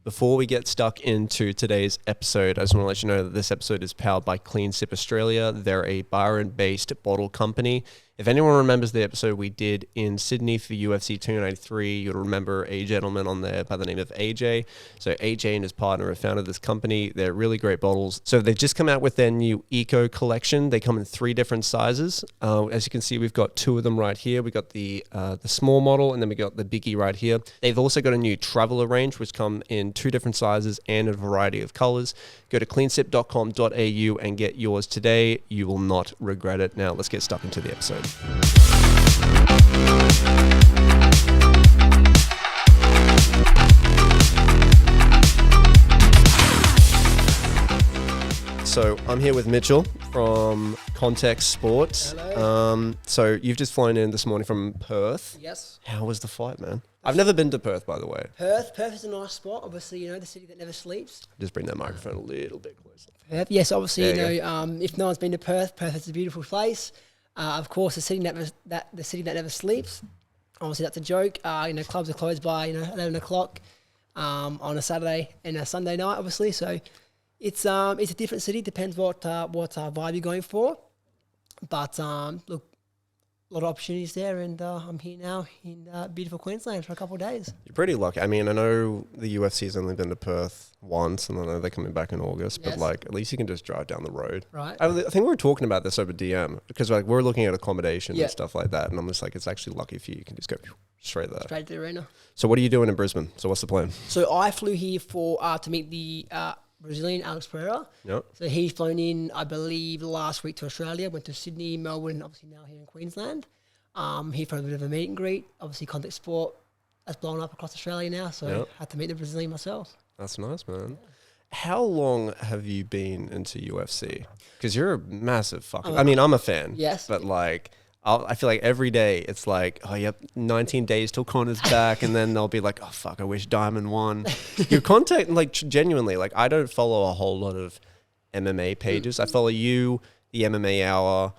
Before we get stuck into today's episode, I just want to let you know that this episode is powered by Clean Sip Australia. They're a Byron-based bottle company. If anyone remembers the episode we did in Sydney for UFC 293, you'll remember a gentleman on there by the name of AJ. So AJ and his partner have founded this company. They're really great bottles. So they've just come out with their new Eco collection. They come in 3 different sizes. As you can see, we've got 2 of them right here. We got the small model, and then we got the biggie right here. They've also got a new Traveler range, which come in 2 different sizes and a variety of colors. Go to cleansip.com.au and get yours today. You will not regret it. Now let's get stuck into the episode. So I'm here with Mitchell from ContextSport. Hello. So you've just flown in this morning from Perth. Yes. How was the flight, man? I've never been to Perth, by the way. Perth is a nice spot. Obviously, the city that never sleeps. Just bring that microphone a little bit closer. Perth, yes, obviously, There if no one's been to Perth is a beautiful place. Of course, the city that never sleeps. Obviously, that's a joke. Clubs are closed by 11 o'clock on a Saturday and a Sunday night, obviously. So it's a different city. Depends what vibe you're going for. But look, a lot of opportunities there, and I'm here now in beautiful Queensland for a couple of days. You're pretty lucky. I mean, I know the UFC's only been to Perth once, and I know they're coming back in August, Yes. but at least you can just drive down the road. Right. I think we were talking about this over DM because we're looking at accommodation Yeah. and stuff like that, and I'm just like, it's actually lucky for you. You can just go straight there. Straight to the arena. So what are you doing in Brisbane? So what's the plan? So I flew here for to meet the Brazilian Alex Pierre. Yep. So he's flown in, I believe, last week to Australia. Went to Sydney, Melbourne, obviously now here in Queensland. Here for a bit of a meet and greet. Obviously, ContextSport has blown up across Australia now, so Yep. had to meet the Brazilian myself. That's nice, man. How long have you been into UFC? Because you're a massive fucking... I mean, I'm a fan. Yes. But I feel like every day it's like, oh, yep, 19 days till Conor's back. And then they'll be like, oh, fuck, I wish Diamond won. Your content, genuinely, I don't follow a whole lot of MMA pages. I follow you, the MMA Hour.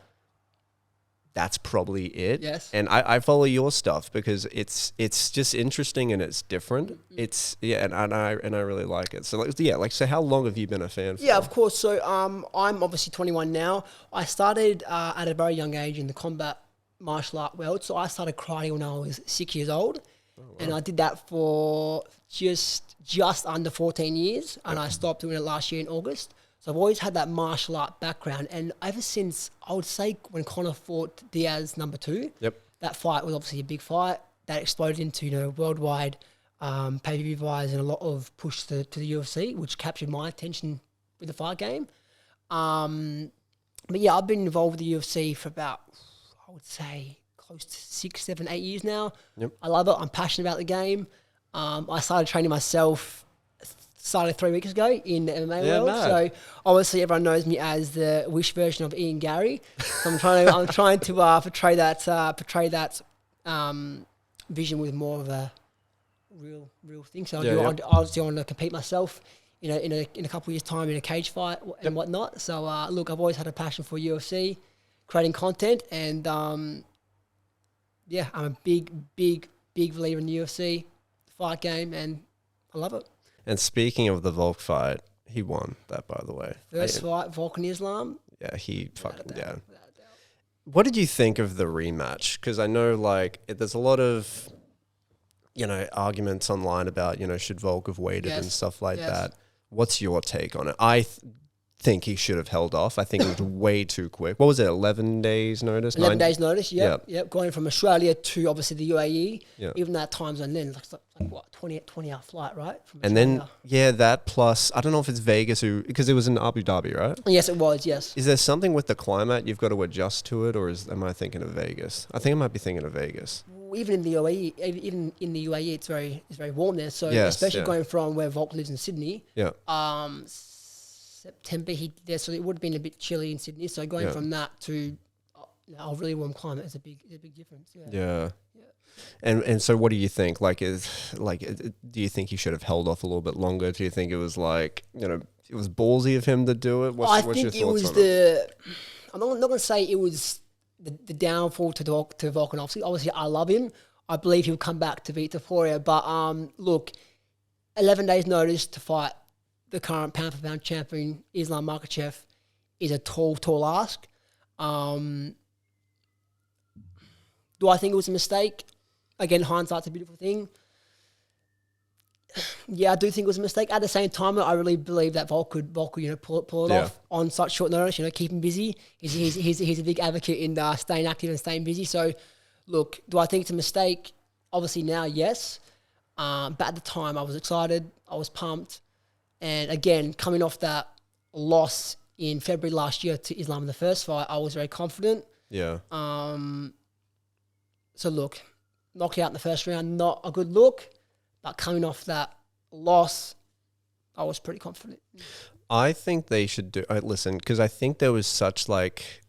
That's probably it. Yes. And I follow your stuff because it's just interesting and it's different. And I really like it. So so how long have you been a fan for? Yeah, of course. So I'm obviously 21 now. I started at a very young age in the combat martial art world. So I started karate when I was 6 years old. Oh, wow. And I did that for just under 14 years. And I stopped doing it last year in August. So I've always had that martial art background, and ever since, I would say, when Conor fought Diaz #2, Yep. that fight was obviously a big fight that exploded into worldwide pay-per-view buys and a lot of push to the UFC, which captured my attention with the fight game. But yeah, I've been involved with the UFC for about, I would say, close to 6, 7, 8 years now. Yep. I love it. I'm passionate about the game. I started training myself. Started 3 weeks ago in the MMA world. Mad. So obviously everyone knows me as the Wish version of Ian Gary. So I'm trying to portray that vision with more of a real thing. So I obviously want to compete myself in a couple of years' time in a cage fight and whatnot. So look, I've always had a passion for UFC, creating content, and I'm a big believer in the UFC fight game, and I love it. And speaking of the Volk fight, he won that, by the way. First fight, Volk and Islam. Yeah, he fucking, yeah. Without a doubt. What did you think of the rematch? Because I know, there's a lot of, arguments online about, should Volk have waited and stuff like that. What's your take on it? I think he should have held off. I think it was way too quick. What was it, 11 days notice? 11 days notice, yep. Going from Australia to obviously the UAE, even that time zone then, it's like what, 20-hour flight, right? From and Australia. then, that plus, I don't know if it's Vegas because it was in Abu Dhabi, right? Yes, it was, yes. Is there something with the climate you've got to adjust to it, or am I thinking of Vegas? I think I might be thinking of Vegas. Even in the UAE, it's very warm there. So especially going from where Volk lives in Sydney. Yeah. September so it would have been a bit chilly in Sydney. So going from that to a really warm climate is a big difference. Yeah. And so what do you think? Do you think he should have held off a little bit longer? Do you think it was it was ballsy of him to do it? What's your thoughts on it? I'm not going to say it was the downfall to Volkan. Obviously, I love him. I believe he'll come back to beat Taporia. But look, 11 days notice to fight the current pound for pound champion Islam Makhachev is a tall ask. Do I think it was a mistake? Again, hindsight's a beautiful thing. Yeah, I do think it was a mistake. At the same time, I really believe that Volk could pull it off on such short notice. Keep him busy. He's a big advocate in staying active and staying busy. So, look, do I think it's a mistake? Obviously now, yes. But at the time, I was excited. I was pumped. And again, coming off that loss in February last year to Islam in the first fight, I was very confident. Yeah. So look, knockout in the first round, not a good look. But coming off that loss, I was pretty confident. I think they should do. Listen, because I think there was such like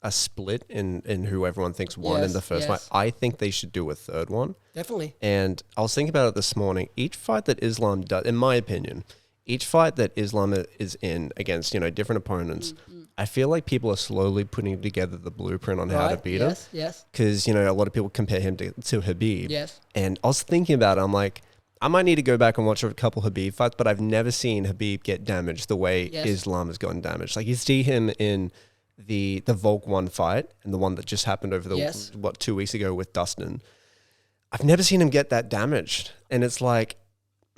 a split in who everyone thinks won in the first fight. I think they should do a third one. Definitely. And I was thinking about it this morning. Each fight that Islam does, in my opinion, each fight that Islam is in against different opponents, I feel like people are slowly putting together the blueprint on how to beat him. Yes. Because a lot of people compare him to Khabib. Yes. And I was thinking about it. I'm like, I might need to go back and watch a couple Khabib fights, but I've never seen Khabib get damaged the way Islam has gotten damaged. Like you see him in the Volk 1 fight and the one that just happened over 2 weeks ago with Dustin. I've never seen him get that damaged. And it's like,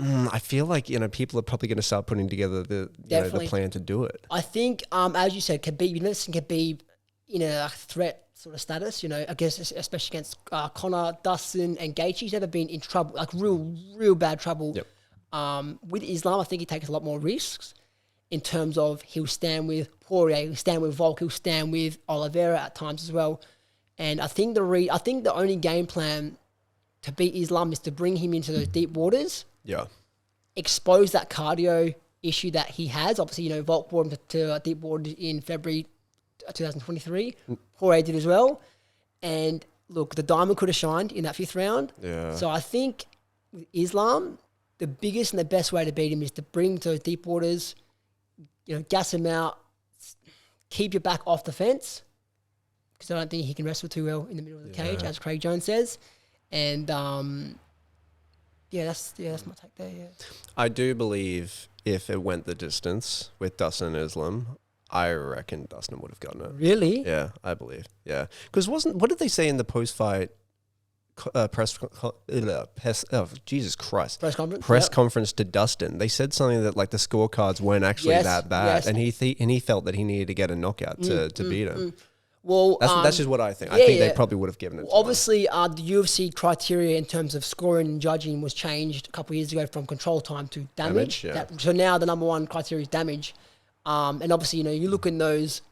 I feel like, people are probably going to start putting together the plan to do it. I think, as you said, Khabib, you've never seen Khabib in a threat sort of status, I guess, especially against Conor, Dustin, and Gaethje. He's never been in trouble, like real bad trouble. Yep. With Islam, I think he takes a lot more risks in terms of he'll stand with Poirier, he'll stand with Volk, he'll stand with Oliveira at times as well. And I think the only game plan to beat Islam is to bring him into those deep waters. Yeah. Expose that cardio issue that he has. Obviously, Volk brought him to deep waters in February 2023. Poirier did as well. And look, the diamond could have shined in that 5th round. Yeah. So I think with Islam, the biggest and the best way to beat him is to bring him to those deep waters, gas him out, keep your back off the fence, because I don't think he can wrestle too well in the middle of the cage, as Craig Jones says. And that's my take there. Yeah. I do believe if it went the distance with Dustin and Islam, I reckon Dustin would have gotten it. Really? Yeah, I believe. Yeah, because what did they say in the post-fight Jesus Christ press conference to Dustin? They said something that like the scorecards weren't actually that bad, and he felt that he needed to get a knockout to beat him. Well, that's just what I think. I think they probably would have given it. Obviously, the UFC criteria in terms of scoring and judging was changed a couple of years ago from control time to damage. So now the number one criteria is damage. And obviously, you look in those.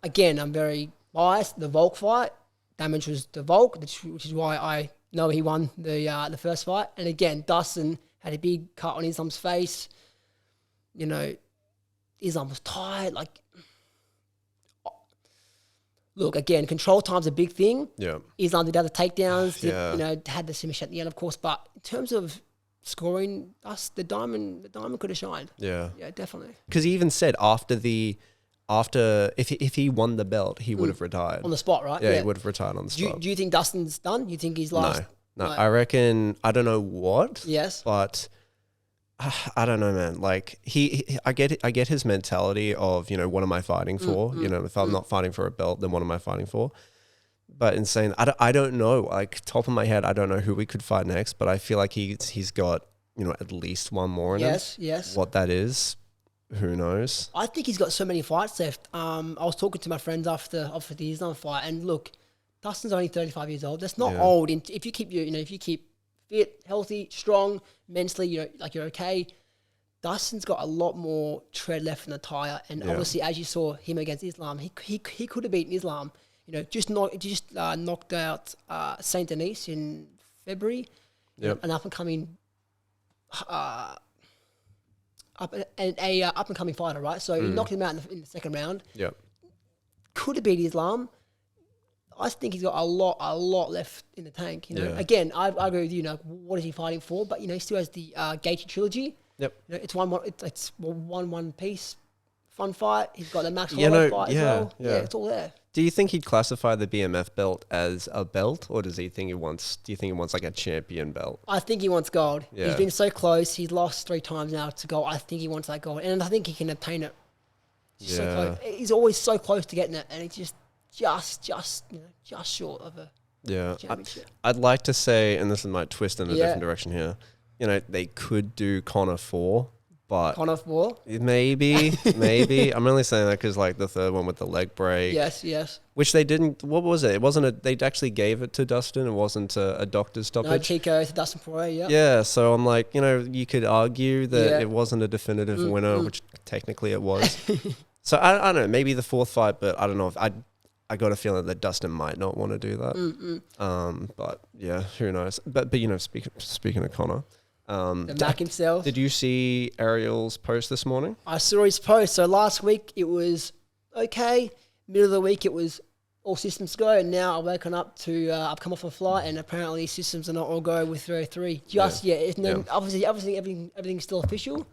Again, I'm very biased. The Volk fight, damage was the Volk, which is why I know he won the first fight. And again, Dustin had a big cut on Islam's face. Islam was tired. Like, look, again, control time's a big thing. Yeah. Islam did other takedowns. Had the submission at the end, of course. But in terms of scoring, the diamond could have shined. Yeah. Yeah, definitely. Because he even said if he won the belt, he would have retired on the spot, right? Yeah, he would have retired on the spot. Do you think Dustin's done? You think he's lost? No. I reckon, I don't know what. Yes. But I don't know, man. Like I get his mentality of, what am I fighting for? If I'm not fighting for a belt, then what am I fighting for? But in saying, I don't know. Like top of my head, I don't know who we could fight next. But I feel like he's got at least one more in him. Yes. What that is, who knows? I think he's got so many fights left. I was talking to my friends after the Islam fight, and look, Dustin's only 35 years old. That's not old. If you keep fit, healthy, strong, mentally, you're okay. Dustin's got a lot more tread left in the tire, and obviously, as you saw him against Islam, he could have beaten Islam. Just knocked out Saint Denis in February. Yep. An up and coming, up and coming fighter, right? So he knocked him out in the second round. Yep. Could have beat Islam. I think he's got a lot left in the tank. Again, I agree with you. What is he fighting for? But he still has the Gaethje trilogy. Yep. It's one piece, fun fight. He's got the Max Holloway fight as well. Yeah, it's all there. Do you think he'd classify the BMF belt as a belt, or does he think he wants? Do you think he wants like a champion belt? I think he wants gold. Yeah. He's been so close. He's lost 3 times now to gold. I think he wants that gold, and I think he can obtain it. He's so close. He's always so close to getting it, and he's just short of a championship. I'd like to say, and this might twist in a different direction here. You know, they could do Conor 4. But Conor 4? Maybe. I'm only saying that because like the third one with the leg break. Yes. Which they didn't. What was it? It wasn't they actually gave it to Dustin. It wasn't a doctor's stoppage. No, Chico to Dustin Poirier. Yeah. Yeah. So I'm like, you could argue that it wasn't a definitive winner, which technically it was. So I don't know. Maybe the 4th fight, but I don't know if I got a feeling that Dustin might not want to do that. But yeah, who knows? But speaking of Conor. The Mac himself. Did you see Ariel's post this morning? I saw his post. So last week it was okay. Middle of the week it was all systems go. And now I've woken up to I've come off a flight and apparently systems are not all go with 303 just yet. Obviously everything's still official,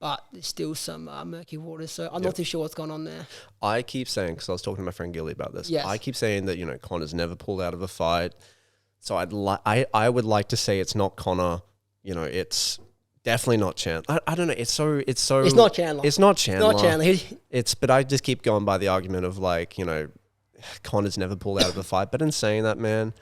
but there's still some murky waters. So I'm not too sure what's going on there. I keep saying, because I was talking to my friend Gilly about this. Yes. I keep saying that Conor's never pulled out of a fight. So I would like to say it's not Conor. It's definitely not Chandler. I don't know. It's not Chandler. It's not Chandler. But I just keep going by the argument of like, Conor's never pulled out of a fight. But in saying that, man,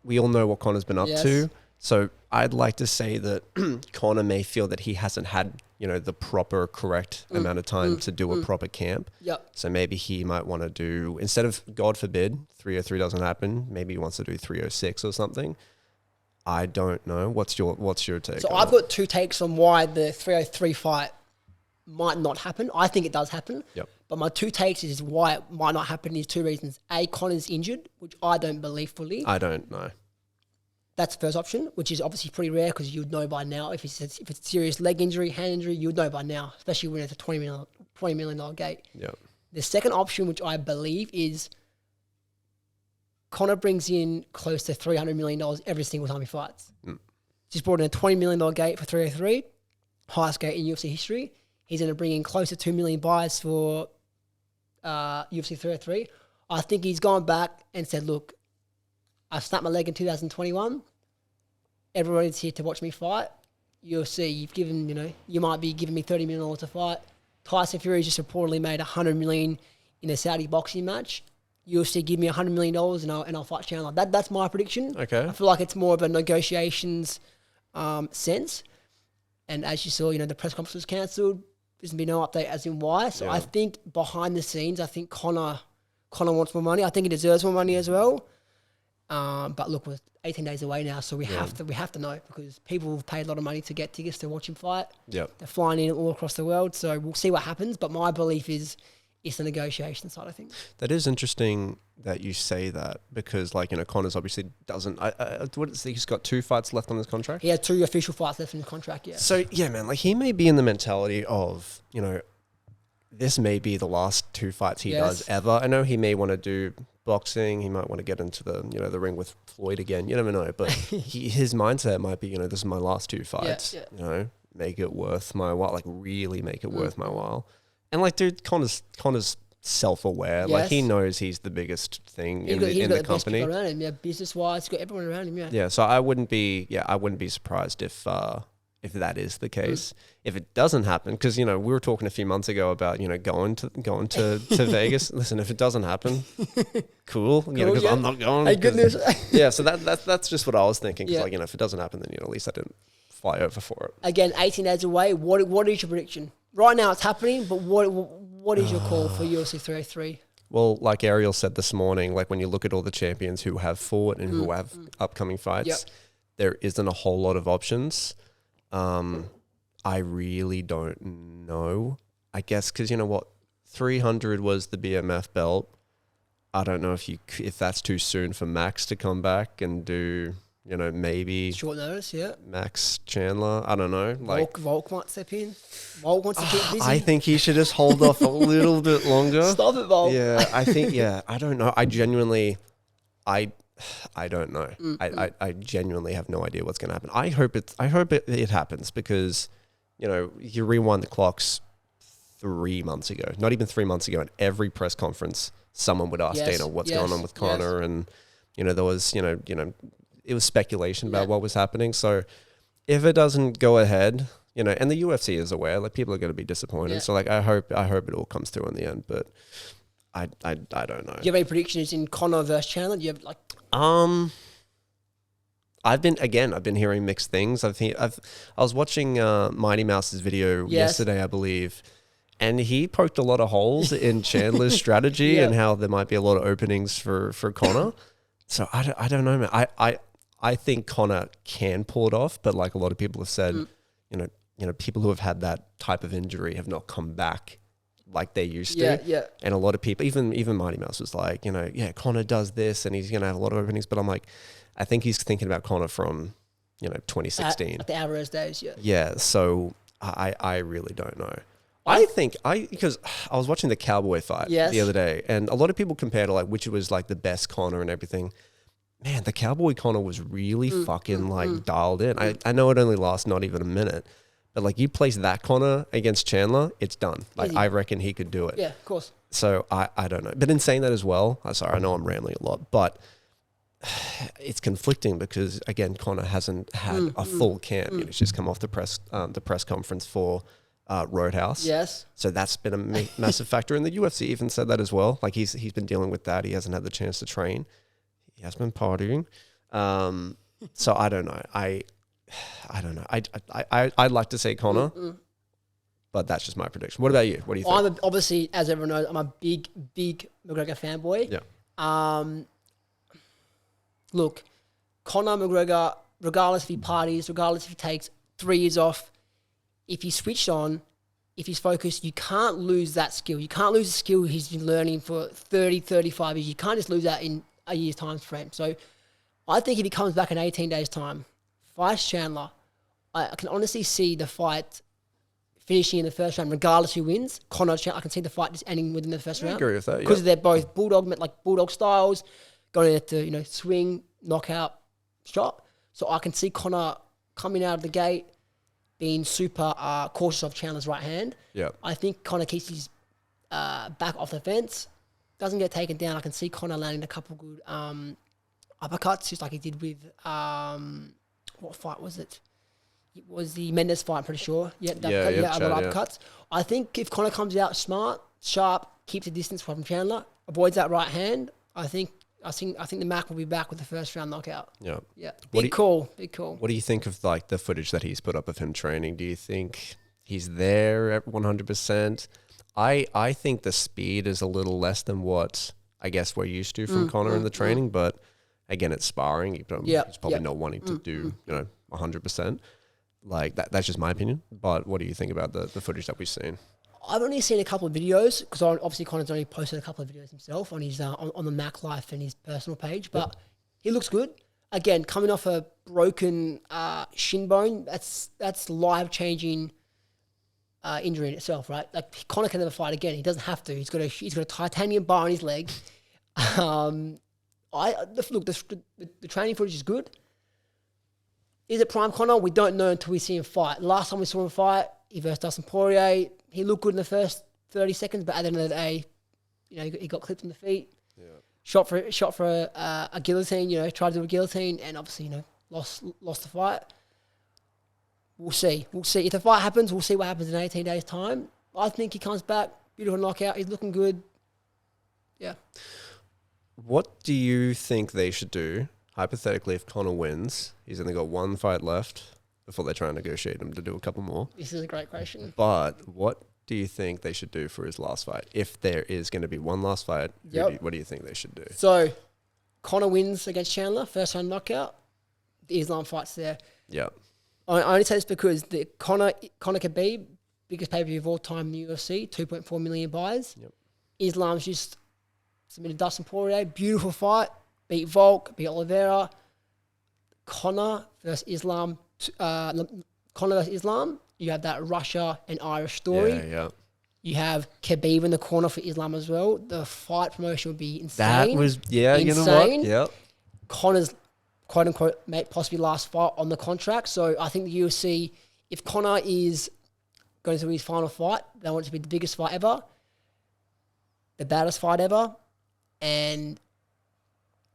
we all know what Conor's been up to. So I'd like to say that Conor may feel that he hasn't had, the proper correct amount of time to do a proper camp. Yep. So maybe he might want to do, instead of, God forbid, 303 doesn't happen, maybe he wants to do 306 or something. I don't know. What's your take? So I've got 2 takes on why the 303 fight might not happen. I think it does happen. Yep. But my 2 takes is why it might not happen is 2 reasons. A, Conor's injured, which I don't believe fully. I don't know. That's the first option, which is obviously pretty rare because you'd know by now. If it's a serious leg injury, hand injury, you'd know by now, especially when it's a $20 million gate. Yeah. The second option, which I believe, is Conor brings in close to $300 million every single time he fights. He's brought in a $20 million gate for 303, highest gate in UFC history. He's going to bring in close to 2 million buys for UFC 303. I think he's gone back and said, look, I snapped my leg in 2021. Everybody's here to watch me fight. UFC, you've given, you might be giving me $30 million to fight. Tyson Fury just reportedly made $100 million in a Saudi boxing match. UFC give me $100 million and I'll fight Chandler. That's my prediction. Okay. I feel like it's more of a negotiations sense. And as you saw, the press conference was cancelled. There's been no update as in why. So I think behind the scenes, I think Conor wants more money. I think he deserves more money as well. But look, we're 18 days away now, so we have to know because people have paid a lot of money to get tickets to watch him fight. Yep. They're flying in all across the world, so we'll see what happens. But my belief is it's the negotiation side of things. That is interesting that you say that because, Conor's obviously doesn't. He's got 2 fights left on his contract. He had 2 official fights left in his contract. Yeah. So yeah, man, he may be in the mentality of this may be the last 2 fights he does ever. I know he may want to do boxing. He might want to get into the the ring with Floyd again. You never know, but his mindset might be this is my last 2 fights. Yeah. Make it worth my while. Really make it worth my while. And dude, Conor's self-aware. Yes. He knows he's the biggest thing in the company. Around him, business-wise, he's got everyone around him. Yeah. So I wouldn't be surprised if that is the case. If it doesn't happen, because we were talking a few months ago about going to Vegas. Listen, if it doesn't happen, cool. Because I'm not going. Hey, goodness. Yeah. So that's just what I was thinking. Because if it doesn't happen, then at least I didn't fly over for it. Again, 18 days away. What is your prediction? Right now it's happening, but what is your call for UFC 303? Well, like Ariel said this morning, when you look at all the champions who have fought and who have upcoming fights, there isn't a whole lot of options. I really don't know. I guess because 300 was the BMF belt. I don't know if that's too soon for Max to come back and do. Maybe short notice, Max Chandler. I don't know. Volk might step in. Volk wants to keep busy. I think he should just hold off a little bit longer. Stop it, Volk. Yeah, I think. Yeah, I don't know. I genuinely, I don't know. I genuinely have no idea what's going to happen. I hope it happens because, you rewind the clocks 3 months ago, not even 3 months ago, and every press conference someone would ask Yes, Dana what's yes, going on with Conor, and there was it was speculation about what was happening. So if it doesn't go ahead, and the UFC is aware, like people are going to be disappointed. Yeah. So like I hope it all comes through in the end, but I don't know. Do you have any predictions in Conor versus Chandler? Do you have like? I've been hearing mixed things. I was watching Mighty Mouse's video yesterday, I believe, and he poked a lot of holes in Chandler's strategy and how there might be a lot of openings for Conor. So I don't know, man. I think Conor can pull it off, but like a lot of people have said, people who have had that type of injury have not come back like they used to. Yeah. And a lot of people, even Mighty Mouse was like, Conor does this and he's going to have a lot of openings. But I'm like, I think he's thinking about Conor from, 2016. At the Alvarez days, yeah. Yeah. So I really don't know. Because I was watching the Cowboy fight the other day, and a lot of people compare to like which was like the best Conor and everything. Man, the Cowboy Conor was really fucking dialed in. I know it only lasts not even a minute, but like you place that Conor against Chandler, it's done. Like I reckon he could do it. Yeah, of course. So I don't know. But in saying that as well, I know I'm rambling a lot, but it's conflicting because again, Conor hasn't had a full camp. He's just come off the press conference for Roadhouse. Yes. So that's been a massive factor. And the UFC even said that as well. Like he's been dealing with that. He hasn't had the chance to train. He has been partying. So I don't know. I don't know. I'd like to say Conor, but that's just my prediction. What about you? What do you think? Obviously, as everyone knows, I'm a big McGregor fanboy. Yeah. Look, Conor McGregor, regardless if he parties, regardless if he takes 3 years off, if he's switched on, if he's focused, you can't lose that skill. You can't lose the skill he's been learning for 30, 35 years. You can't just lose that in a year's time frame. So I think if he comes back in 18 days' time, fights Chandler, I can honestly see the fight finishing in the first round, regardless who wins. Conor Chandler, I can see the fight just ending within the first round. I agree with that, because they're both bulldog styles, going into swing, knockout, shot. So I can see Conor coming out of the gate, being super cautious of Chandler's right hand. Yeah. I think Conor keeps his back off the fence, doesn't get taken down. I can see Conor landing a couple good uppercuts, just like he did with what fight was it? It was the Mendes fight, I'm pretty sure. Yeah, uppercuts. I think if Conor comes out smart, sharp, keeps a distance from Chandler, avoids that right hand, I think the Mac will be back with the first round knockout. Yeah. Yeah. Big call. What do you think of like the footage that he's put up of him training? Do you think he's there at 100%? I think the speed is a little less than what I guess we're used to from Conor in the training, but again, it's sparring. He's probably not wanting to do 100%. Like that's just my opinion. But what do you think about the footage that we've seen? I've only seen a couple of videos because obviously Conor's only posted a couple of videos himself on his on the Mac Life and his personal page, but he looks good. Again, coming off a broken shin bone, that's life changing injury in itself, right? Like Conor can never fight again. He doesn't have to. He's got a titanium bar on his leg. The training footage is good. Is it prime Conor? We don't know until we see him fight. Last time we saw him fight, he versus Dustin Poirier. He looked good in the first 30 seconds, but at the end of the day, he got clipped in the feet. Yeah. Shot for a guillotine. Tried to do a guillotine, and obviously, lost the fight. We'll see. If the fight happens, we'll see what happens in 18 days' time. I think he comes back, beautiful knockout. He's looking good. Yeah. What do you think they should do? Hypothetically, if Conor wins, he's only got one fight left before they try and negotiate him to do a couple more. This is a great question. But what do you think they should do for his last fight? If there is going to be one last fight, what do you think they should do? So, Conor wins against Chandler, first round knockout. The Islam fight's there. Yeah. I only say this because the Conor Khabib, biggest pay-per-view of all time in the UFC, 2.4 million buys. Yep. Islam's just submitted Dustin Poirier, beautiful fight. Beat Volk, beat Oliveira. Conor versus Islam. Conor versus Islam. You have that Russia and Irish story. Yeah. You have Khabib in the corner for Islam as well. The fight promotion would be insane. That was, insane. You know what? Yep. Conor's quote unquote possibly last fight on the contract. So I think the UFC, if Conor is going to his final fight, they want it to be the biggest fight ever, the baddest fight ever. and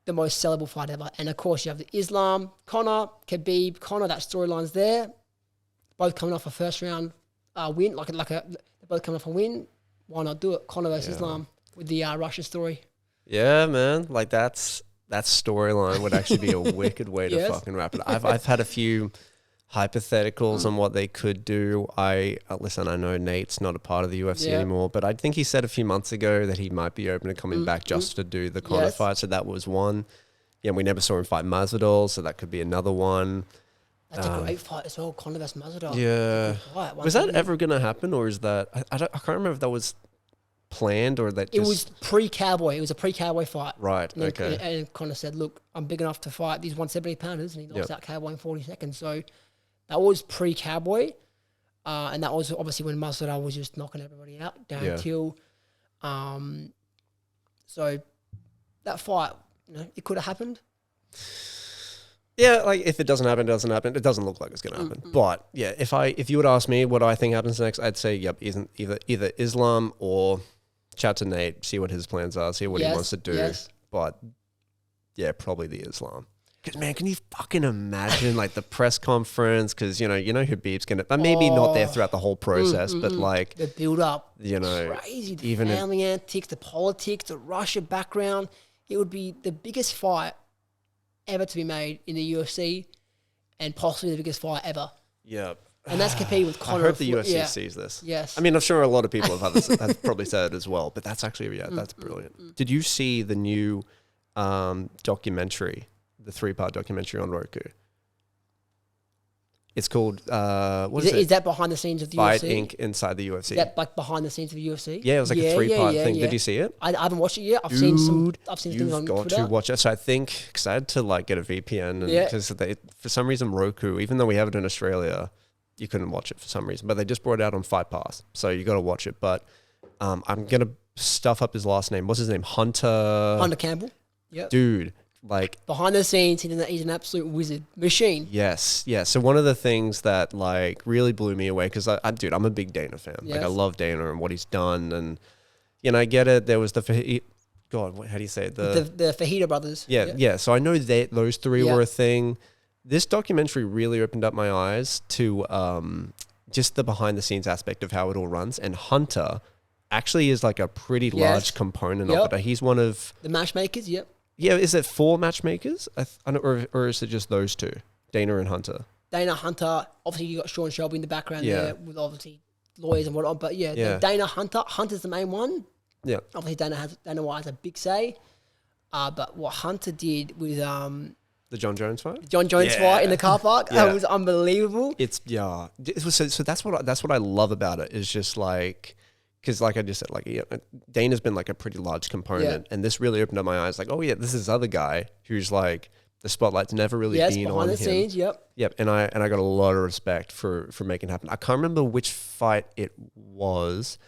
the most sellable fight ever. And of course, you have the Islam, Conor, Khabib, Conor. That storyline's there. Both coming off a first round win, they're both coming off a win. Why not do it? Conor versus Islam with the Russia story. Yeah, man. Like that storyline would actually be a wicked way to fucking wrap it. I've had a few hypotheticals on what they could do. Listen, I know Nate's not a part of the UFC anymore, but I think he said a few months ago that he might be open to coming back just to do the Conor fight. So that was one. Yeah, we never saw him fight Masvidal, so that could be another one. That's a great fight as well, Conor versus Masvidal. Yeah. Was that ever going to happen, or is that... I can't remember if that was planned or that It was pre-Cowboy. It was a pre-Cowboy fight. Right, and okay. And Conor said, look, I'm big enough to fight these 170-pounders, and he knocks out Cowboy in 40 seconds. So that was pre-Cowboy, and that was obviously when Masvidal was just knocking everybody out, Darren Till. So that fight, it could have happened. Yeah, like if it doesn't happen, it doesn't happen. It doesn't look like it's going to happen. But yeah, if you would ask me what I think happens next, I'd say either Islam or chat to Nate, see what his plans are, see what he wants to do. Yes. But yeah, probably the Islam. Because man, can you fucking imagine like the press conference? Because you know Habib's gonna, maybe not there throughout the whole process, but like the build up, crazy. The family antics, the politics, the Russia background. It would be the biggest fight ever to be made in the UFC, and possibly the biggest fight ever. Yeah. And that's competing with Conor. I hope the UFC sees this. Yes. I mean, I'm sure a lot of people have probably said it as well, but that's actually, that's brilliant. Did you see the new documentary, the 3-part documentary on Roku? It's called, what is it? Is that behind the scenes of the Fight UFC? Inc. Inside the UFC. Is that like behind the scenes of the UFC? Yeah, it was like a 3-part thing. Did you see it? I haven't watched it yet. I've seen things on Twitter. You've got to watch it. So I think, because I had to like get a VPN, and because for some reason Roku, even though we have it in Australia, you couldn't watch it for some reason. But they just brought it out on Fight Pass, so you got to watch it. But I'm gonna stuff up his last name. What's his name? Hunter Campbell. Yeah, dude. Like behind the scenes, he's an absolute wizard machine. Yes, yeah. So one of the things that like really blew me away, because I'm a big Dana fan. Yes. Like I love Dana and what he's done, and I get it. There was the how do you say it? The Fajita brothers. Yeah. So I know that those three were a thing. This documentary really opened up my eyes to just the behind the scenes aspect of how it all runs, and Hunter actually is like a pretty large component of it. He's one of the matchmakers. Yep. Yeah, is it 4 matchmakers? Or is it just those two, Dana and Hunter? Dana, Hunter. Obviously, you got Sean Shelby in the background there with obviously lawyers and whatnot. But Dana, Hunter's the main one. Yeah. Obviously, Dana White has a big say. But what Hunter did with the John Jones fight? John Jones fight in the car park. That was unbelievable. So that's what I love about it, is just like, because like I just said, like Dana's been like a pretty large component, and this really opened up my eyes. Like, oh yeah, this is other guy who's like the spotlight's never really been on him. Behind the scenes, yep. And I got a lot of respect for making it happen. I can't remember which fight it was,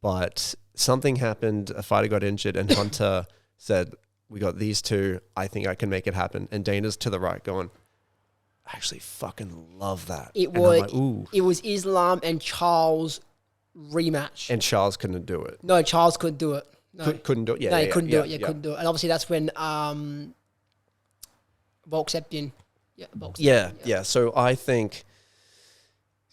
but something happened. A fighter got injured, and Hunter said, "We got these two. I think I can make it happen." And Dana's to the right, going, "I actually fucking love that." It was Islam and Charles rematch, and Charles couldn't do it. No, Charles couldn't do it. No. Couldn't do it. Yeah, he couldn't do it. Couldn't do it. And obviously that's when Volkswagen. Yeah. So I think,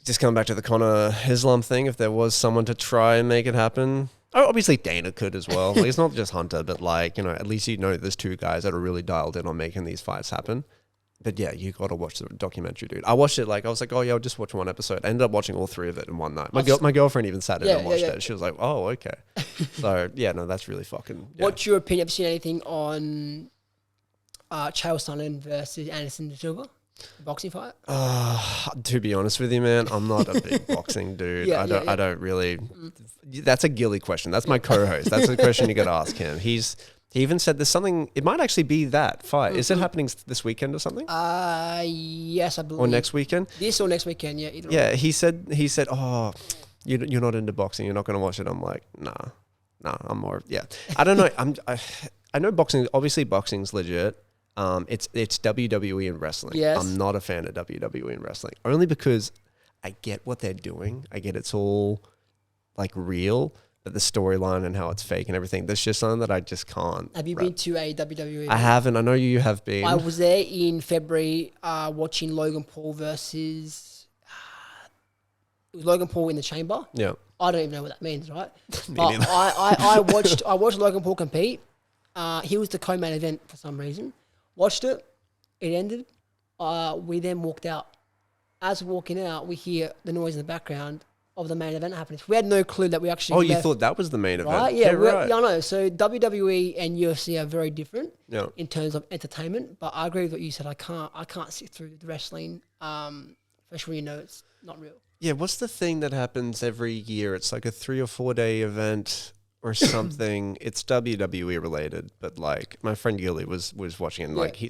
just coming back to the Conor Islam thing, if there was someone to try and make it happen, obviously Dana could as well. Like, it's not just Hunter, but like, at least there's 2 guys that are really dialed in on making these fights happen. But yeah, you got to watch the documentary, dude. I watched it I was like, oh yeah, I'll just watch one episode. I ended up watching all 3 of it in one night. My girlfriend even sat in and watched it. She was like, oh, okay. So yeah, no, that's really fucking... Yeah. What's your opinion? Have you seen anything on Chael Sonnen versus Anderson Silva? Boxing fight? To be honest with you, man, I'm not a big boxing dude. I don't really... That's a Gilly question. That's my co-host. That's a question you got to ask him. He even said there's something, it might actually be that fight. Is it happening this weekend or something? Yes, I believe. Or next weekend? This or next weekend, yeah. Either yeah, he said, oh, you're not into boxing. You're not going to watch it. I'm like, nah, I'm more, yeah. I don't know. I know boxing, obviously boxing's legit. It's WWE and wrestling. Yes. I'm not a fan of WWE and wrestling. Only because I get what they're doing. I get it's all like real. but the storyline and how it's fake and everything, there's just something that I just can't. Have you been to a WWE? I haven't. I know you have been. I was there in February watching Logan Paul versus... it was Logan Paul in the chamber. Yeah. I don't even know what that means, right? Me But neither. I watched Logan Paul compete. He was the co-main event for some reason. Watched it. It ended. We then walked out. As we're walking out, we hear the noise in the background of the main event happening. We had no clue that we actually... Oh, you thought that was the main event? Right? Yeah, right. yeah, I know. So WWE and UFC are very different Yeah. in terms of entertainment. But I agree with what you said. I can't sit through the wrestling, especially when you know it's not real. Yeah, what's the thing that happens every year? It's like a 3 or 4 day event or something. It's WWE related, but like my friend Gilly was watching it and like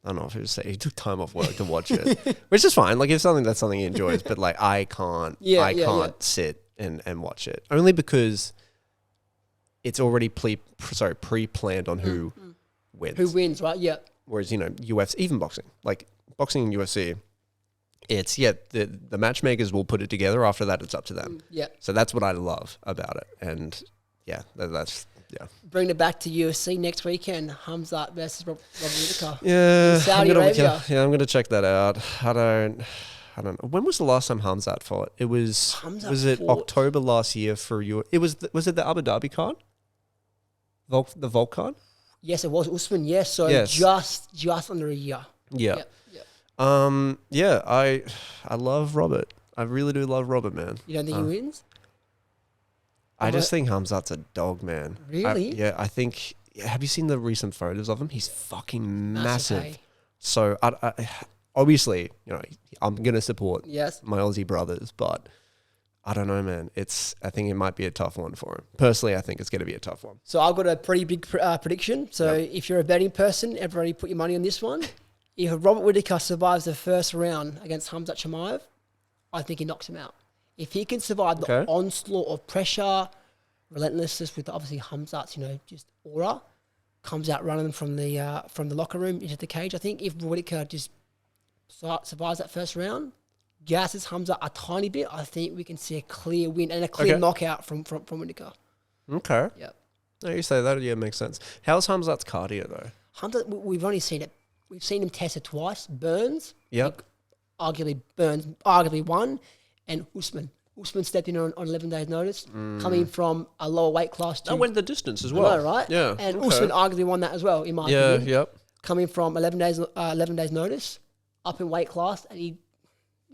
I don't know if it was he took time off work to watch it, which is fine. Like it's something that's something he enjoys, but like I can't sit and watch it only because it's already pre-planned on who wins. Who wins, right? Yeah. Whereas, UFC, even boxing, like boxing and UFC, it's, the matchmakers will put it together. After that, it's up to them. Yeah. So that's what I love about it. And that's. Bring it back to UFC next weekend. Hamzat versus Robert Whittaker. Yeah. Saudi Arabia. I'm going to check that out. I don't know. When was the last time Hamzat fought? It was, October last year for you? Was it the Abu Dhabi card? The Volk card? Yes, it was Usman. Yes. So just under a year. Yeah. I love Robert. I really do love Robert, man. You don't think he wins? I just think Hamzat's a dog, man. Really? I think... Have you seen the recent photos of him? He's fucking massive. Hey? So, I obviously, I'm going to support my Aussie brothers, but I don't know, man. I think it might be a tough one for him. Personally, I think it's going to be a tough one. So, I've got a pretty big prediction. So, if you're a betting person, everybody put your money on this one. If Robert Whittaker survives the first round against Hamzat Chimaev, I think he knocks him out. If he can survive the onslaught of pressure, relentlessness with obviously Hamzat's, just aura, comes out running from the locker room into the cage. I think if Whittaker just survives that first round, gasses Hamzat a tiny bit, I think we can see a clear win and a clear knockout from Whittaker. Okay. Yep. No, you say that, makes sense. How's Hamzat's cardio though? Hamzat, we've only seen it. We've seen him test it twice. Burns. Yep. Arguably won. And Usman stepped in on 11 days' notice, coming from a lower weight class. I went the distance as well. Right? Yeah. And Usman arguably won that as well, in my opinion. Yeah, yep. Coming from 11 days notice, up in weight class, and he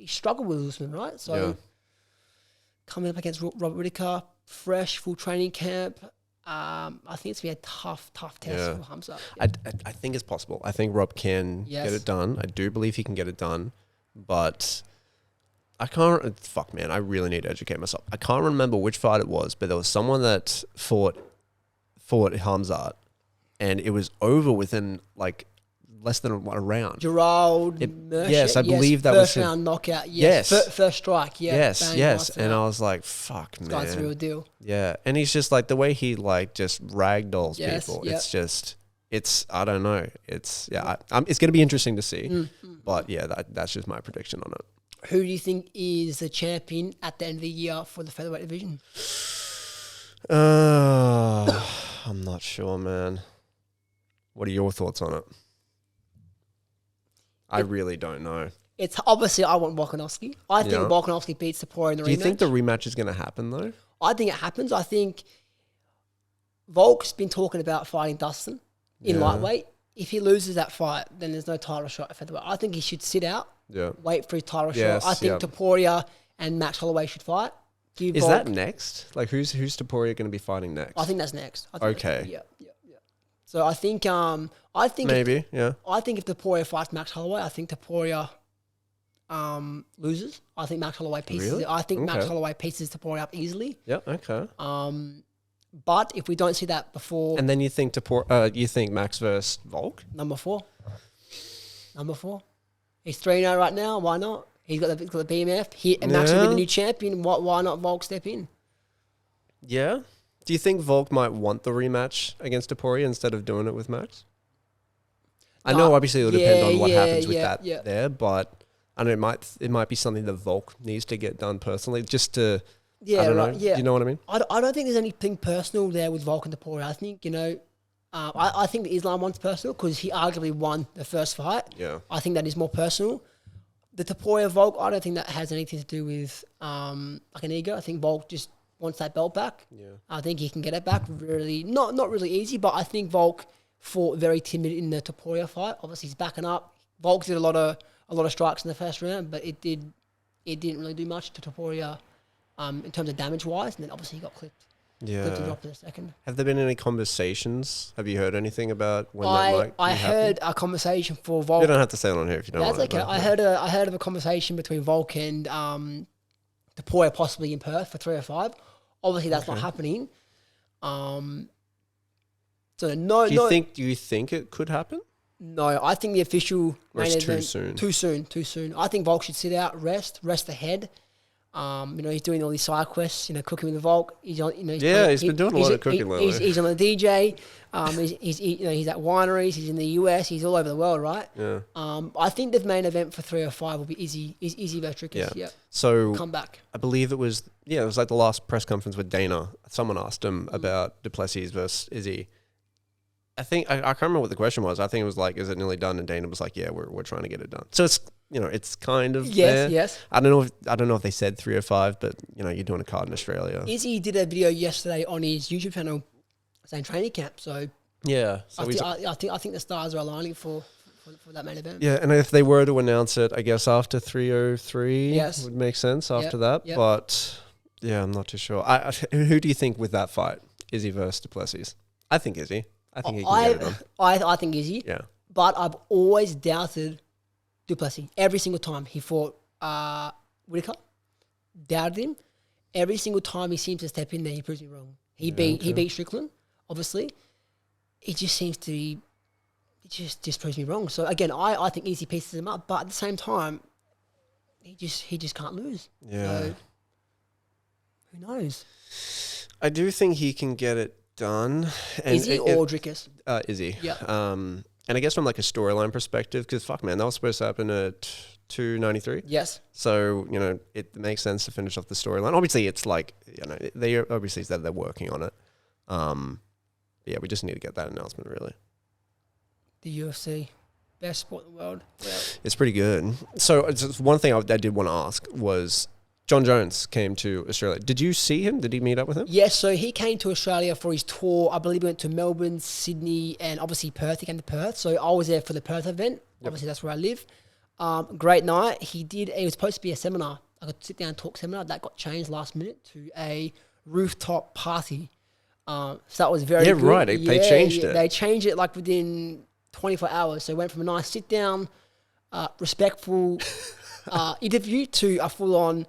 struggled with Usman, right? So coming up against Robert Whittaker, fresh, full training camp. I think it's going to be a tough test for Hamzat. Yeah. I think it's possible. I think Rob can get it done. I do believe he can get it done, but... I can't... Fuck, man. I really need to educate myself. I can't remember which fight it was, but there was someone that fought Hamzat, and it was over within, like, less than a round. Gerald Mershek. Yes, I believe that was... First round knockout. Yes. First strike. Yeah. Yes. And I was like, fuck, man. This guy's the real deal. Yeah. And he's just like, the way he, like, just ragdolls people, it's just... I don't know. It's going to be interesting to see. But, that's just my prediction on it. Who do you think is the champion at the end of the year for the featherweight division? I'm not sure, man. What are your thoughts on it? I really don't know. It's obviously I want Volkanovski. I think Volkanovski beats Topuria in the rematch. Do you think the rematch is going to happen though? I think it happens. I think Volk's been talking about fighting Dustin in lightweight. If he loses that fight, then there's no title shot at featherweight. I think he should sit out. Yeah. Wait for his title shot. I think Topuria and Max Holloway should fight. Is that next? Like, who's Topuria going to be fighting next? I think that's next. Okay. Yeah. So I think maybe. I think if Topuria fights Max Holloway, I think Topuria loses. I think Max Holloway pieces. Really? I think Max Holloway pieces Topuria up easily. Yeah. Okay. But if we don't see that before, and then you think Max versus Volk? Number four. He's 3-0 right now. Why not? He's got the BMF. And Max will be the new champion. Why not Volk step in? Yeah. Do you think Volk might want the rematch against Topuria instead of doing it with Max? I know obviously it'll depend on what happens with that there, but I know it might be something that Volk needs to get done personally, just to Yeah, I don't right. know. Yeah. Do you know what I mean? I don't think there's anything personal there with Volk and Topuria. I think, I think the Islam one's personal because he arguably won the first fight. Yeah. I think that is more personal. The Topuria Volk, I don't think that has anything to do with like an ego. I think Volk just wants that belt back. Yeah. I think he can get it back really, not really easy, but I think Volk fought very timid in the Topuria fight. Obviously, he's backing up. Volk did a lot of strikes in the first round, but it didn't really do much to Topuria in terms of damage wise, and then obviously he got clipped. Yeah. Clipped and dropped in a second. Have there been any conversations? Have you heard anything about when that might I be heard happening? a conversation for Volk. You don't have to say it on here if you don't That's want okay. to. I heard of a conversation between Volk and Topuria possibly in Perth for 305. Obviously, that's not happening. So no. Do you think it could happen? No, I think the official Or main it's too event soon? Too soon. I think Volk should sit out, rest the head. He's doing all these side quests. Cooking with the Volk. He's on. He's been doing a lot of cooking lately. He's on the DJ. He's at wineries. He's in the US. He's all over the world, right? Yeah. I think the main event for 305 will be Izzy versus Trickus. Yeah. So Come back. I believe it was like the last press conference with Dana. Someone asked him about Duplessis versus Izzy. I think I can't remember what the question was. I think it was like, is it nearly done? And Dana was like, yeah, we're trying to get it done. So it's it's kind of there. Yes. I don't know if they said 305, but you're doing a card in Australia. Izzy did a video yesterday on his YouTube channel saying training camp. So Yeah. So I think the stars are aligning for that main event. yeah, and if they were to announce it, I guess after 303 Yes. would make sense after that. Yep. But yeah, I'm not too sure. Who do you think with that fight? Izzy versus Duplessis? I think Izzy. I think he can get it done. I think Izzy. Yeah. But I've always doubted Duplessis. Every single time he fought Whitaker, doubted him. Every single time he seems to step in there, he proves me wrong. He beat Strickland, obviously. It just seems to be, it just proves me wrong. So again, I think Izzy pieces him up, but at the same time, he just can't lose. Yeah. So, who knows? I do think he can get it done. And Izzy or Drickus? Izzy. Yeah. And I guess from like a storyline perspective, because fuck man, that was supposed to happen at 293. Yes. So, it makes sense to finish off the storyline. Obviously, it's like, they obviously said they're working on it. Yeah, we just need to get that announcement, really. The UFC, best sport in the world. Yeah. It's pretty good. So, it's one thing I did want to ask was, John Jones came to Australia. Did you see him? Did he meet up with him? Yes, so he came to Australia for his tour. I believe he went to Melbourne, Sydney, and obviously Perth. He came to Perth. So I was there for the Perth event. Yep. Obviously, that's where I live. Great night. It was supposed to be a seminar. I could sit down and talk seminar. That got changed last minute to a rooftop party. So that was very good. Right. They changed it. They changed it like within 24 hours. So it went from a nice sit down, respectful interview to a full on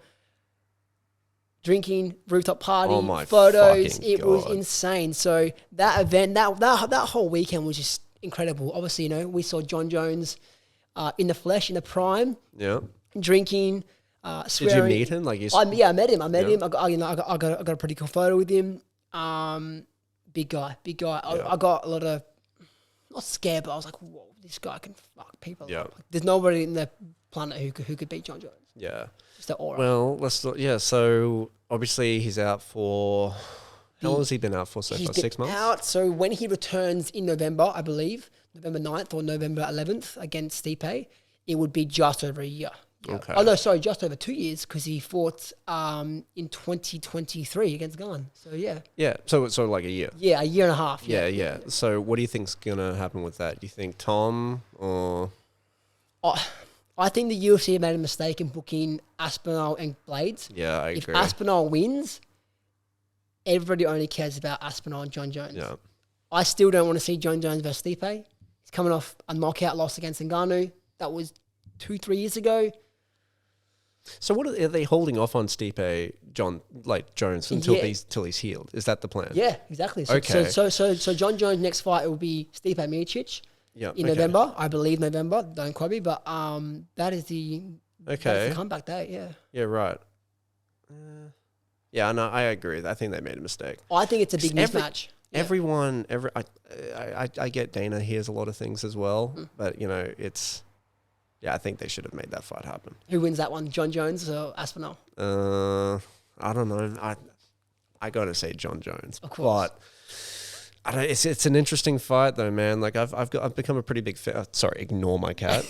drinking, rooftop party, photos. It was insane. So that event, that whole weekend was just incredible. Obviously, we saw John Jones in the flesh, in the prime. Yeah. Drinking, swearing. Did you meet him? I met him. I met him. I got a pretty cool photo with him. Big guy. Yeah. I got a lot of, not scared, but I was like, whoa, this guy can fuck people Yeah. up. Like, there's nobody in the planet who could beat John Jones. Yeah. Just the aura. Well, so obviously he's out for, how long has he been out for so far? 6 months? Out. So when he returns in November, I believe, November 9th or November 11th against Stipe, it would be just over a year. Yeah. Okay. Oh, no, sorry, just over 2 years because he fought in 2023 against Gunn. So, yeah. Yeah, so it's sort of like a year. Yeah, a year and a half. Yeah. So what do you think's going to happen with that? Do you think Tom or... I think the UFC made a mistake in booking Aspinall and Blades. Yeah, I If agree. Aspinall wins, everybody only cares about Aspinall and John Jones. Yeah. I still don't want to see John Jones versus Stipe. He's coming off a knockout loss against Ngannou. That was 2-3 years ago. So what are they holding off on Stipe, Jones until he's healed? Is that the plan? Yeah, exactly. So, Okay. So John Jones' next fight will be Stipe Miocic in November. I believe November. Don't quote me, but that is the comeback date. Yeah. Yeah. Right. Yeah. No, I agree. I think they made a mistake. I think it's a big mismatch. Everyone, I get Dana hears a lot of things as well, but it's. Yeah, I think they should have made that fight happen. Who wins that one, John Jones or Aspinall? I don't know. I gotta say John Jones, Of course. but I don't. It's an interesting fight though, man. Like I've become a pretty big fan. Sorry, ignore my cat.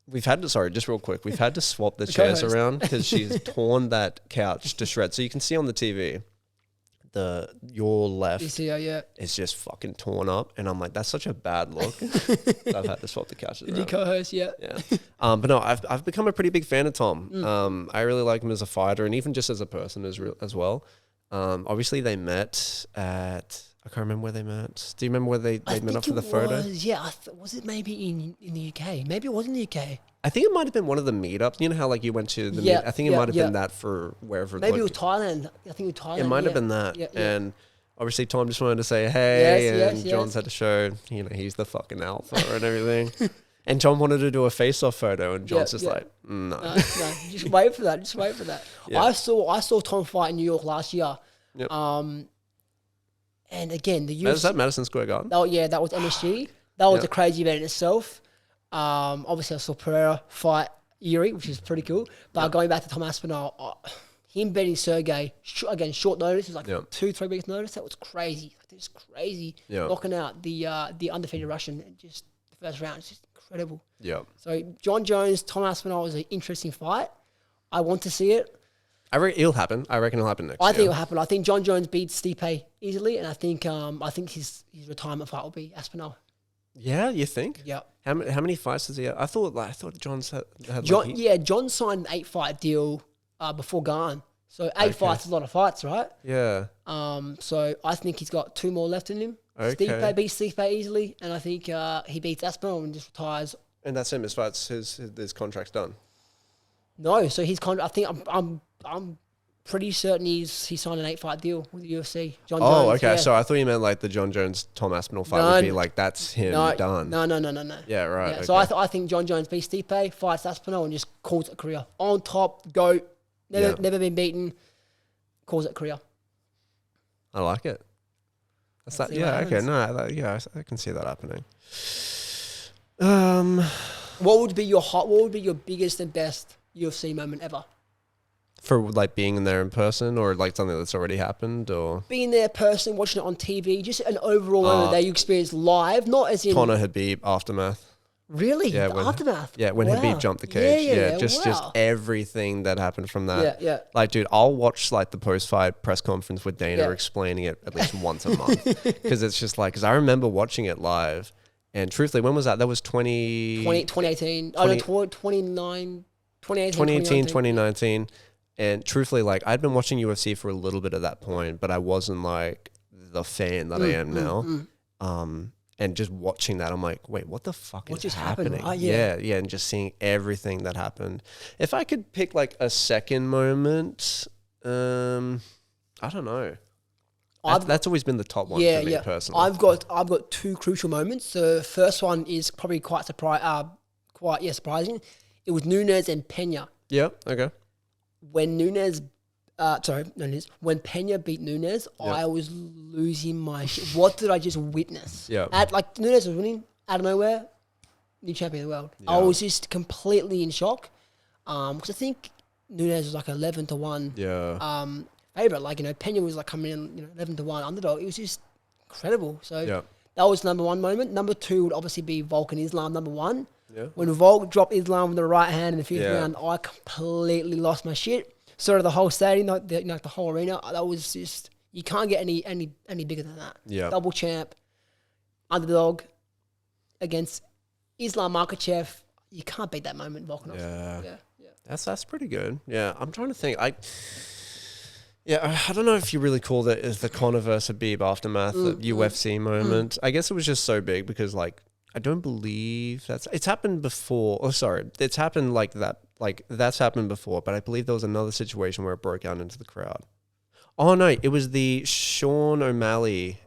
We've had to, just real quick, we've had to swap the chairs co-host. around because she's torn that couch to shreds. So you can see on the TV, your left yeah. is just fucking torn up, and I'm like, that's such a bad look. I've had to swap the couches Your around. co-host, yeah. Yeah. But no, I've become a pretty big fan of Tom. I really like him as a fighter and even just as a person as well. Obviously they met at, I can't remember where they met. Do you remember where they met up for the photo? Yeah, was it maybe in the UK? Maybe it was in the UK. I think it might have been one of the meetups. You know how like you went to the Yeah, meet? I think it might have been that for wherever. Maybe like, it was Thailand. I think it was Thailand. it might have been that. Yeah. And obviously Tom just wanted to say hey, Yes, and yes, John's had to show, he's the fucking alpha and everything. And Tom wanted to do a face-off photo, and John's just like, no. No, just wait for that. Just wait for that. Yeah. I saw Tom fight in New York last year. Yep. And again, the UFC. Is that Madison Square Garden? That was MSG. That was Yep. a crazy event in itself. Obviously, I saw Pereira fight Yuri, which is pretty cool. But going back to Tom Aspinall, him beating Sergey, again, short notice. It was like 2-3 weeks notice. That was crazy. It was crazy. Yeah. Knocking out the undefeated Russian in just the first round. It's just incredible. Yeah. So John Jones, Tom Aspinall was an interesting fight. I want to see it. It'll happen. I reckon it'll happen next year. I think it'll happen. I think John Jones beats Stipe easily, and I think his retirement fight will be Aspinall. Yeah, you think? Yeah. How many fights does he have? I thought John's had John signed an 8-fight deal before gone. So 8 fights is a lot of fights, right? Yeah. So I think he's got 2 more left in him. Okay. Stipe beats Stipe easily, and I think he beats Aspinall and just retires. And that's him. His fights, his contract's done. No, so he's I think I'm pretty certain he signed an 8-fight deal with the UFC. John Jones. Oh, okay. Yeah. So I thought you meant like the John Jones Tom Aspinall fight would be like that's him done. No. Yeah, right. Yeah, Okay. so I think John Jones beats Stipe, fights Aspinall, and just calls it a career. On top, GOAT, never been beaten, calls it a career. I like it. That's that. See Yeah. what Okay. happens. No. I can see that happening. What would be your biggest and best UFC moment ever? For like being in there in person, or like something that's already happened, or Being there in person, watching it on TV, just an overall moment that you experienced live, not as in Conor Habib aftermath. really Yeah, the when- aftermath. Yeah, when Wow. Habib jumped the cage. Yeah, just wow. everything that happened from that. Yeah. Like, dude, I'll watch like the post-fight press conference with Dana Yeah. explaining it at least once a month because it's just like, because I remember watching it live, and truthfully, when was that? That was 2018. Oh no, 2018, 2019. And truthfully, like, I'd been watching UFC for a little bit at that point, but I wasn't like the fan that I am now. And just watching that, I'm like, wait, what the fuck What is just happened, happening? right? Yeah. Yeah, and just seeing everything that happened. If I could pick like a second moment, I don't know. That's always been the top one for me personally. I've got 2 crucial moments. The first one is probably quite surprising. It was Nunes and Pena. Yeah, okay. When when Pena beat Nunes, I was losing my shit. What did I just witness? Yeah. Nunes was winning out of nowhere, new champion of the world. I was just completely in shock. Because I think Nunes was like 11-1 favorite. Like, Pena was like coming in, 11-1 underdog. It was just incredible. So that was number 1 moment. Number 2 would obviously be Volk and Islam. Number 1. Yeah. When Volk dropped Islam with the right hand in the 5th round, I completely lost my shit. Sort of the whole stadium, the whole arena. That was just, you can't get any bigger than that. Yeah. Double champ, underdog against Islam Makhachev. You can't beat that moment, Volkanov. Yeah. That's pretty good. Yeah, I'm trying to think. I don't know if you really call it as the Conor versus Habib aftermath, the UFC moment. I guess it was just so big because, like, I don't believe it's happened before. Oh, sorry. It's happened like that. Like, that's happened before, but I believe there was another situation where it broke out into the crowd. Oh, no. It was the Sean O'Malley.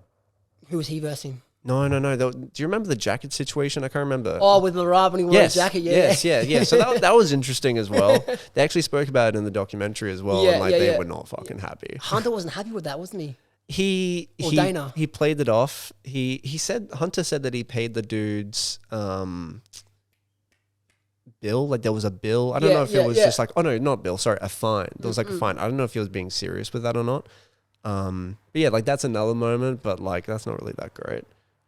Who was he versing? No. Do you remember the jacket situation? I can't remember. Oh, with Marab when he wore his jacket? Yeah. Yes. So that was interesting as well. They actually spoke about it in the documentary as well. And they were not fucking happy. Hunter wasn't happy with that, wasn't he? Dana. He played it off. Hunter said that he paid the dudes bill. Like there was a bill. I don't know if it was just like, oh no, not bill. Sorry, a fine. There was like a fine. I don't know if he was being serious with that or not. But yeah, like that's another moment, but like that's not really that great.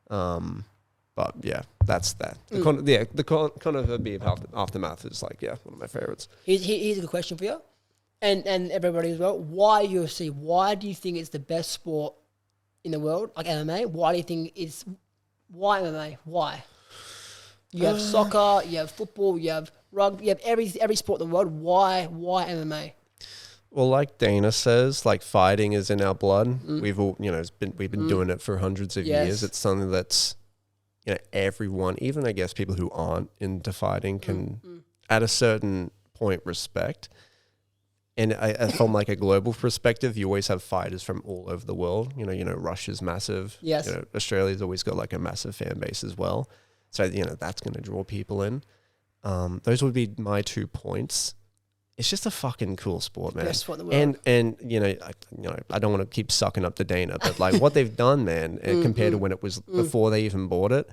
But yeah, that's that. The Conor Habib aftermath is like, yeah, one of my favorites. Here's a good question for you, and everybody as well. Why UFC? Why do you think it's the best sport in the world, like MMA? Why do you think why MMA? Why? You have soccer, you have football, you have rugby, you have every sport in the world. Why MMA? Well, like Dana says, like fighting is in our blood. We've all, we've been doing it for hundreds of years. It's something that's, everyone, even I guess people who aren't into fighting can, at a certain point, respect. And from like a global perspective, you always have fighters from all over the world. Russia's massive. Yes. Australia's always got like a massive fan base as well. So, that's going to draw people in. Those would be my 2 points. It's just a fucking cool sport, man. Best sport in the world. And I don't want to keep sucking up to Dana, but like what they've done, man, compared to when it was before they even bought it.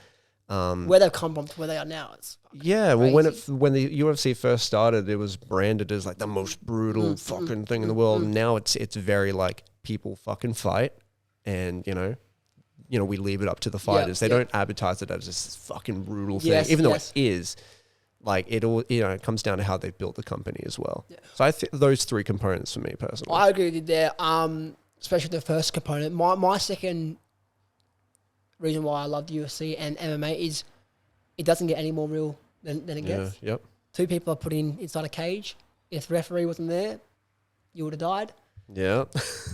Where they've come from to where they are now, it's well, when the UFC first started, it was branded as like the most brutal fucking thing in the world. Now it's very like people fucking fight, and we leave it up to the fighters. They don't advertise it as this fucking brutal thing, even though it is. Like it all, it comes down to how they've built the company as well. Yeah. So I think those 3 components for me personally. I agree with you there. Especially the first component. My second reason why I love the UFC and MMA is it doesn't get any more real than it gets. Yep. 2 people are put inside a cage. If the referee wasn't there, you would have died. Yeah.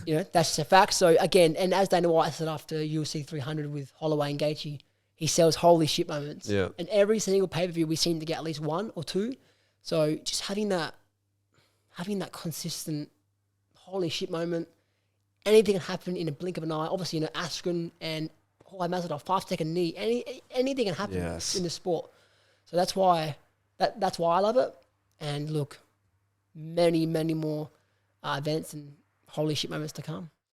That's just a fact. So again, and as Dana White said after UFC 300 with Holloway and Gaethje, he sells holy shit moments. Yeah. And every single pay-per-view, we seem to get at least 1 or 2. So just having that consistent holy shit moment, anything can happen in a blink of an eye. Obviously, Askren and Jorge Masvidal, 5-second knee, anything can happen in the sport. So that's why I love it. And look, many, many more events and holy shit moments to come.